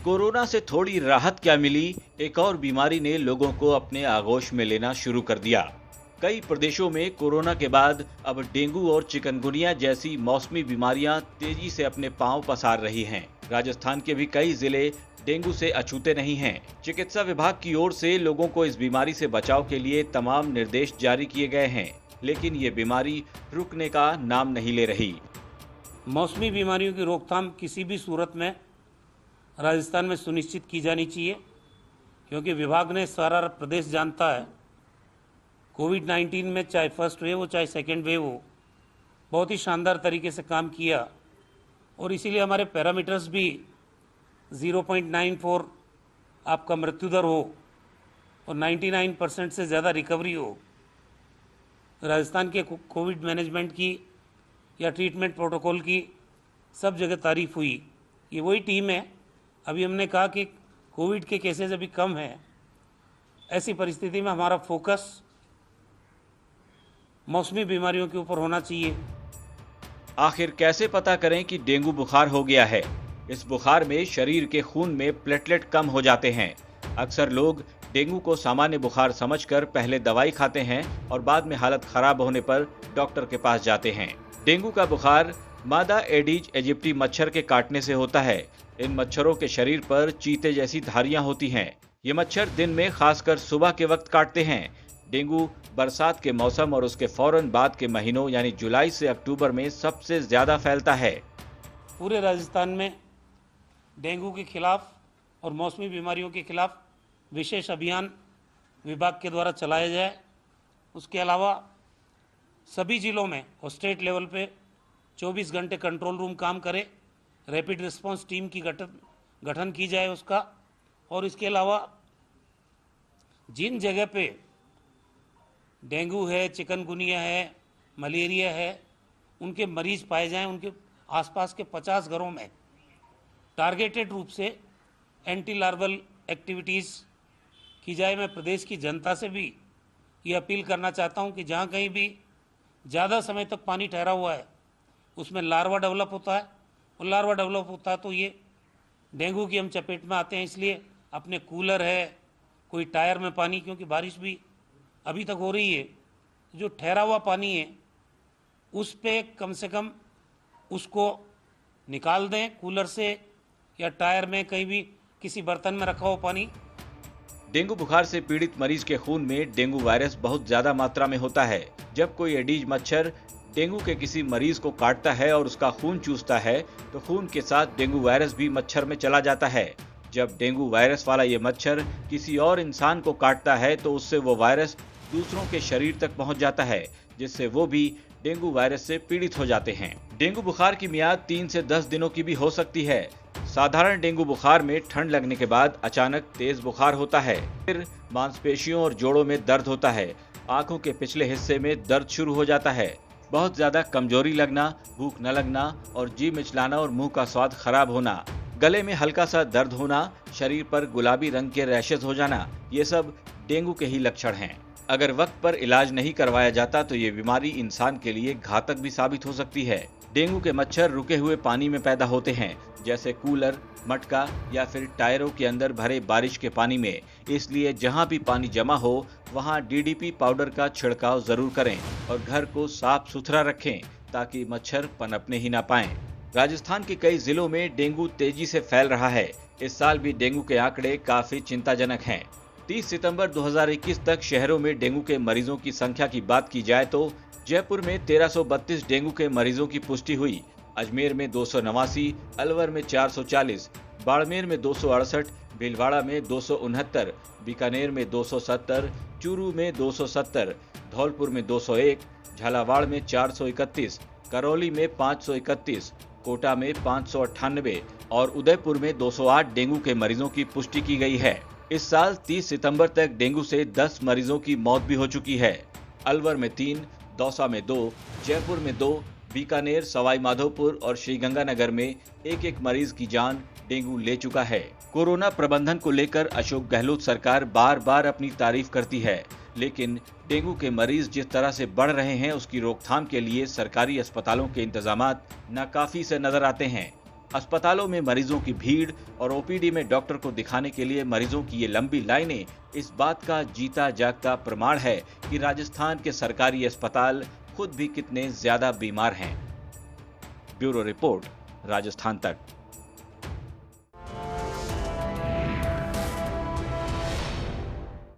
Corona से थोड़ी राहत क्या मिली, एक और बीमारी ने लोगों को अपने आगोश में लेना शुरू कर दिया। कई प्रदेशों में कोरोना के बाद अब डेंगू और चिकनगुनिया जैसी मौसमी बीमारियां तेजी से अपने पांव पसार रही हैं। राजस्थान के भी कई जिले डेंगू से अछूते नहीं हैं। चिकित्सा विभाग की ओर से लोगों को इस बीमारी से बचाव के लिए तमाम निर्देश जारी किए गए हैं, लेकिन ये बीमारी रुकने का नाम नहीं ले रही। मौसमी बीमारियों की रोकथाम किसी भी सूरत में राजस्थान में सुनिश्चित की जानी चाहिए, क्योंकि विभाग ने सारा प्रदेश जानता है कोविड-19 में चाहे फर्स्ट वेव हो चाहे सेकेंड वेव हो, बहुत ही शानदार तरीके से काम किया और इसीलिए हमारे पैरामीटर्स भी 0.94 आपका मृत्यु दर हो और 99% से ज़्यादा रिकवरी हो। राजस्थान के कोविड मैनेजमेंट की या ट्रीटमेंट प्रोटोकॉल की सब जगह तारीफ हुई। ये वही टीम है, अभी हमने कहा कि कोविड के केसेस अभी कम हैं, ऐसी परिस्थिति में हमारा फोकस मौसमी बीमारियों के ऊपर होना चाहिए। आखिर कैसे पता करें कि डेंगू बुखार हो गया है? इस बुखार में शरीर के खून में प्लेटलेट कम हो जाते हैं। अक्सर लोग डेंगू को सामान्य बुखार समझकर पहले दवाई खाते हैं और बाद में हालत खराब होने पर डॉक्टर के पास जाते हैं। डेंगू का बुखार मादा एडीज इजिप्टी मच्छर के काटने से होता है। इन मच्छरों के शरीर पर चीते जैसी धारियां होती हैं। ये मच्छर दिन में खासकर सुबह के वक्त काटते हैं। डेंगू बरसात के मौसम और उसके फौरन बाद के महीनों यानी जुलाई से अक्टूबर में सबसे ज्यादा फैलता है। पूरे राजस्थान में डेंगू के खिलाफ और मौसमी बीमारियों के खिलाफ विशेष अभियान विभाग के द्वारा चलाया जाए। उसके अलावा सभी जिलों में और स्टेट लेवल पे 24 घंटे कंट्रोल रूम काम करे, रैपिड रिस्पांस टीम की गठन की जाए उसका। और इसके अलावा जिन जगह पे डेंगू है, चिकनगुनिया है, मलेरिया है, उनके मरीज पाए जाएं, उनके आसपास के 50 घरों में टारगेटेड रूप से एंटी लार्वल एक्टिविटीज़ की जाए। मैं प्रदेश की जनता से भी ये अपील करना चाहता हूं कि जहां कहीं भी ज़्यादा समय तक पानी ठहरा हुआ है उसमें लार्वा डेवलप होता है, और लार्वा डेवलप होता है तो ये डेंगू की हम चपेट में आते हैं। इसलिए अपने कूलर है, कोई टायर में पानी, क्योंकि बारिश भी अभी तक हो रही है, जो ठहरा हुआ पानी है उस पे कम से कम उसको निकाल दें कूलर से या टायर में, कहीं भी किसी बर्तन में रखा हुआ पानी। डेंगू बुखार से पीड़ित मरीज के खून में डेंगू वायरस बहुत ज्यादा मात्रा में होता है। जब कोई एडीज मच्छर डेंगू के किसी मरीज को काटता है और उसका खून चूसता है तो खून के साथ डेंगू वायरस भी मच्छर में चला जाता है। जब डेंगू वायरस वाला ये मच्छर किसी और इंसान को काटता है तो उससे वो वायरस दूसरों के शरीर तक पहुंच जाता है, जिससे वो भी डेंगू वायरस से पीड़ित हो जाते हैं। डेंगू बुखार की मियाद 3 से 10 दिनों की भी हो सकती है। साधारण डेंगू बुखार में ठंड लगने के बाद अचानक तेज बुखार होता है, फिर मांसपेशियों और जोड़ों में दर्द होता है, आंखों के पिछले हिस्से में दर्द शुरू हो जाता है, बहुत ज्यादा कमजोरी लगना, भूख न लगना और जी मिचलाना और मुंह का स्वाद खराब होना, गले में हल्का सा दर्द होना, शरीर पर गुलाबी रंग के रैशेज हो जाना, ये सब डेंगू के ही लक्षण हैं। अगर वक्त पर इलाज नहीं करवाया जाता तो ये बीमारी इंसान के लिए घातक भी साबित हो सकती है। डेंगू के मच्छर रुके हुए पानी में पैदा होते हैं, जैसे कूलर, मटका या फिर टायरों के अंदर भरे बारिश के पानी में। इसलिए जहां भी पानी जमा हो वहां डीडीपी पाउडर का छिड़काव जरूर करें और घर को साफ सुथरा रखें ताकि मच्छर पनपने ही ना पाएं। राजस्थान के कई जिलों में डेंगू तेजी से फैल रहा है। इस साल भी डेंगू के आंकड़े काफी चिंताजनक हैं। 30 सितंबर 2021 तक शहरों में डेंगू के मरीजों की संख्या की बात की जाए तो जयपुर में 1332 डेंगू के मरीजों की पुष्टि हुई, अजमेर में 289, अलवर में 440, बाड़मेर में 268, भीलवाड़ा में 269, बीकानेर में 270, चूरू में 270, धौलपुर में 201, झालावाड़ में 431, करौली में 531, कोटा में 598 और उदयपुर में 208 डेंगू के मरीजों की पुष्टि की गई है। इस साल 30 सितंबर तक डेंगू से 10 मरीजों की मौत भी हो चुकी है। अलवर में 3, दौसा में 2, जयपुर में 2, बीकानेर, सवाई माधोपुर और श्रीगंगानगर में एक मरीज की जान डेंगू ले चुका है। कोरोना प्रबंधन को लेकर अशोक गहलोत सरकार बार बार अपनी तारीफ करती है, लेकिन डेंगू के मरीज जिस तरह से बढ़ रहे हैं उसकी रोकथाम के लिए सरकारी अस्पतालों के इंतजामात नाकाफी से नजर आते हैं। अस्पतालों में मरीजों की भीड़ और ओपीडी में डॉक्टर को दिखाने के लिए मरीजों की ये लंबी लाइनें इस बात का जीता जागता प्रमाण है कि राजस्थान के सरकारी अस्पताल खुद भी कितने ज्यादा बीमार हैं। ब्यूरो रिपोर्ट, राजस्थान तक।